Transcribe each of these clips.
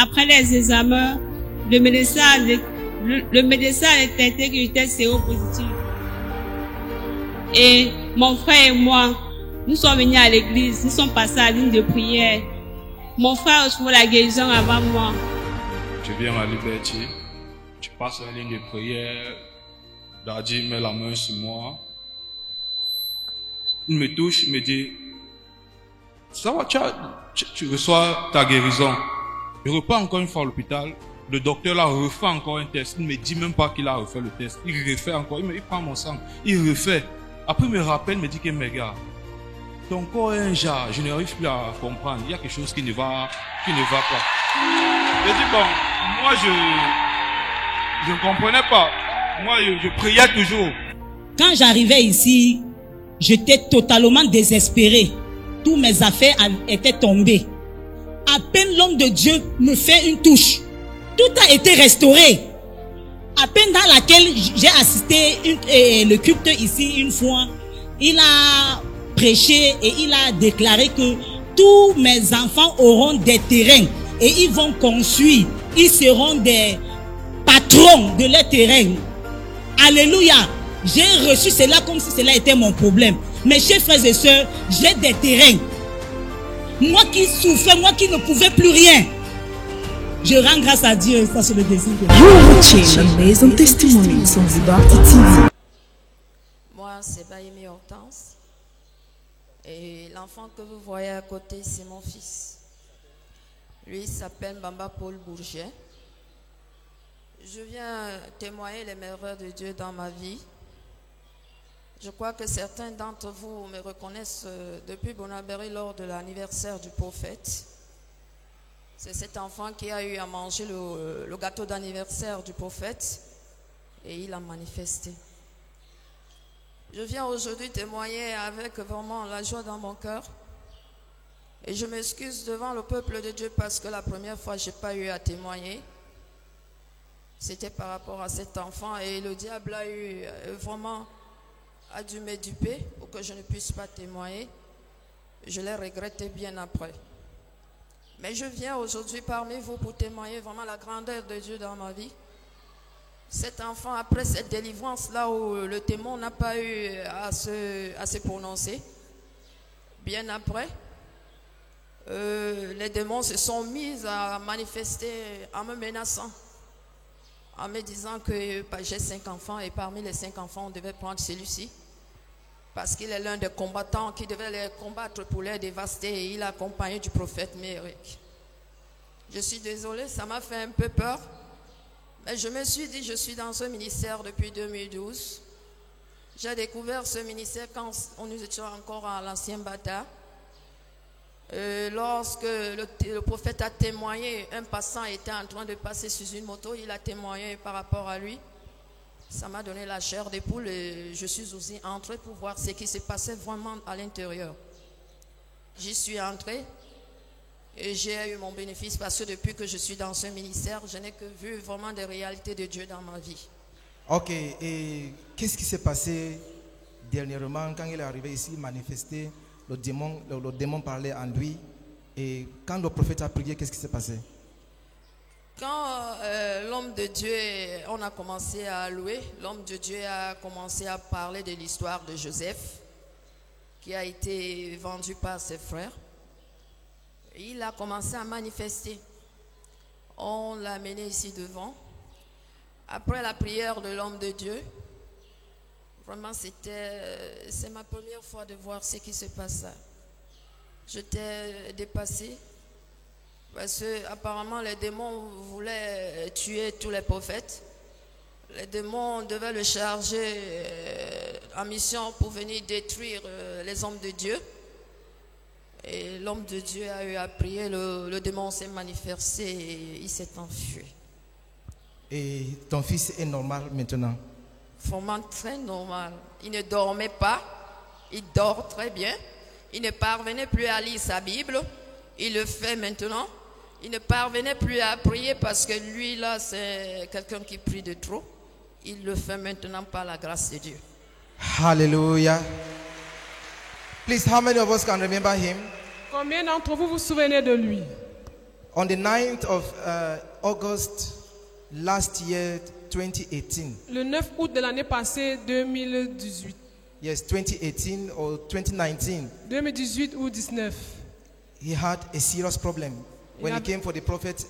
Après les examens, le médecin a détecté que j'étais séropositif. Et mon frère et moi, nous sommes venus à l'église, nous sommes passés à la ligne de prière. Mon frère a trouvé la guérison avant moi. Je viens à Liberty, je passe à la ligne de prière, Daddy met la main sur moi. Il me touche, il me dit, ça va, tu reçois ta guérison. Je repars encore une fois à l'hôpital. Le docteur là refait encore un test. Il ne me dit même pas qu'il a refait le test. Il refait encore. Il prend mon sang. Il refait. Après, il me rappelle, il me dit que mes gars, ton corps est un jar. Je n'arrive plus à comprendre. Il y a quelque chose qui ne va pas. Je dis, bon, moi, je ne comprenais pas. Moi, je priais toujours. Quand j'arrivais ici, j'étais totalement désespéré. Tous mes affaires étaient tombées. À peine l'homme de Dieu me fait une touche, tout a été restauré. À peine dans laquelle j'ai assisté le culte ici une fois, il a prêché et il a déclaré que tous mes enfants auront des terrains et ils vont construire. Ils seront des patrons de leurs terrains. Alléluia. J'ai reçu cela comme si cela était mon problème. Mes chers frères et sœurs, j'ai des terrains. Moi qui souffrais, moi qui ne pouvais plus rien. Je rends grâce à Dieu. Ça, c'est le désir de Dieu. Moi, c'est Baïmi Hortense. Et l'enfant que vous voyez à côté, c'est mon fils. Lui, il s'appelle Bamba Paul Bourget. Je viens témoigner les merveilles de Dieu dans ma vie. Je crois que certains d'entre vous me reconnaissent depuis Bonabéry lors de l'anniversaire du prophète. C'est cet enfant qui a eu à manger le gâteau d'anniversaire du prophète et il a manifesté. Je viens aujourd'hui témoigner avec vraiment la joie dans mon cœur. Et je m'excuse devant le peuple de Dieu parce que la première fois, je n'ai pas eu à témoigner. C'était par rapport à cet enfant et le diable a eu vraiment a dû me duper pour que je ne puisse pas témoigner. Je l'ai regretté bien après. Mais je viens aujourd'hui parmi vous pour témoigner vraiment la grandeur de Dieu dans ma vie. Cet enfant, après cette délivrance, là où le démon n'a pas eu à se prononcer, bien après, les démons se sont mis à manifester en me menaçant, en me disant que j'ai 5 enfants et parmi les 5 enfants, on devait prendre celui-ci. Parce qu'il est l'un des combattants qui devait les combattre pour les dévaster et il a accompagné du prophète Méric. Je suis désolée, ça m'a fait un peu peur. Mais je me suis dit, je suis dans ce ministère depuis 2012. J'ai découvert ce ministère quand nous étions encore à l'ancien Bata. Lorsque le prophète a témoigné, un passant était en train de passer sur une moto, il a témoigné par rapport à lui. Ça m'a donné la chair des poules et je suis aussi entrée pour voir ce qui se passait vraiment à l'intérieur. J'y suis entrée et j'ai eu mon bénéfice parce que depuis que je suis dans ce ministère, je n'ai que vu vraiment des réalités de Dieu dans ma vie. Ok, et qu'est-ce qui s'est passé dernièrement quand il est arrivé ici, manifesté, le démon parlait en lui et quand le prophète a prié, qu'est-ce qui s'est passé? Quand l'homme de Dieu, on a commencé à louer, l'homme de Dieu a commencé à parler de l'histoire de Joseph, qui a été vendu par ses frères. Il a commencé à manifester. On l'a amené ici devant. Après la prière de l'homme de Dieu, vraiment c'est ma première fois de voir ce qui se passe. J'étais dépassée. Parce qu'apparemment, les démons voulaient tuer tous les prophètes. Les démons devaient le charger en mission pour venir détruire les hommes de Dieu. Et l'homme de Dieu a eu à prier, le démon s'est manifesté et il s'est enfui. Et ton fils est normal maintenant? Vraiment très normal. Il ne dormait pas, il dort très bien. Il ne parvenait plus à lire sa Bible, il le fait maintenant. Il ne parvenait plus à prier parce que lui là c'est quelqu'un qui prie de trop. Il le fait maintenant par la grâce de Dieu. Hallelujah. Please, how many of us can remember him? Combien d'entre vous vous souvenez de lui? On the 9th of August last year, 2018. Le 9 août de l'année passée, 2018. Yes, 2018 or 2019. 2018 ou 19. He had a serious problem. When he avait- came for the prophet's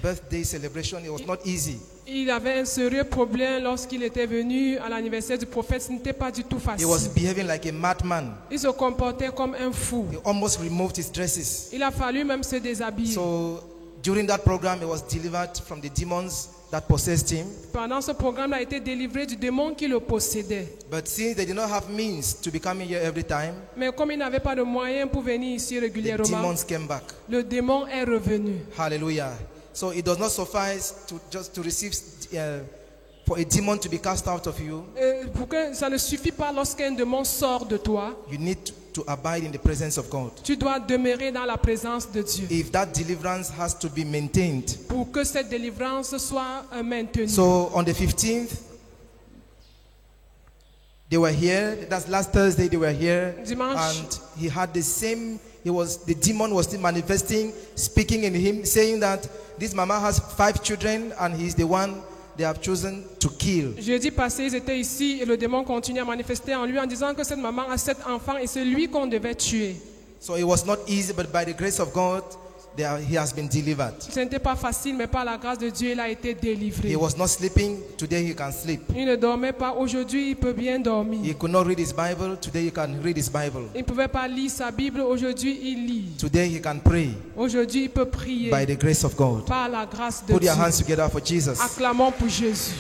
birthday celebration, it was not easy. Il avait un sérieux problème lorsqu'il était venu à l'anniversaire du prophète. Ce n'était pas du tout He was facile. behaving like a madman. Il se comportait comme un fou. He almost removed his dresses. Il a fallu même se déshabiller. So during that program, he was delivered from the demons that possessed him. Pendant ce programme, il a été délivré du démon qui le possédait. But since they did not have means to be coming here every time, Mais comme il n'avait pas de moyens pour venir ici the régulièrement, demons came back. le démon est revenu. Hallelujah. So it does not suffice to just to receive for a demon to be cast out of you. Pour que ça ne suffit pas lorsqu'un démon sort de toi. You need to abide in the presence of God. Tu dois demeurer dans la présence de Dieu If that deliverance has to be maintained. pour que cette délivrance soit maintenue. So on the 15th, they were here. That's last Thursday. They were here, Dimanche. and he had the same. The demon was still manifesting, speaking in him, saying that this mama has 5 children, and he's the one they have chosen to kill. Jeudi passé, ils étaient ici et le démon continue à manifester en lui en disant que cette maman a 7 enfants et c'est lui qu'on devait tuer. So it was not easy, but by the grace of God, he has been delivered. Ce n'était pas facile, mais par la grâce de Dieu, il a été délivré. He was not sleeping. Today he can sleep. Il ne dormait pas. Aujourd'hui, il peut bien dormir. He could not read his Bible. Today he can read his Bible. Il ne pouvait pas lire sa Bible. Aujourd'hui, il lit. Today he can pray Aujourd'hui, il peut prier by the grace of God. par la grâce de Put Dieu. your hands together for Jesus. Acclamons pour Jésus.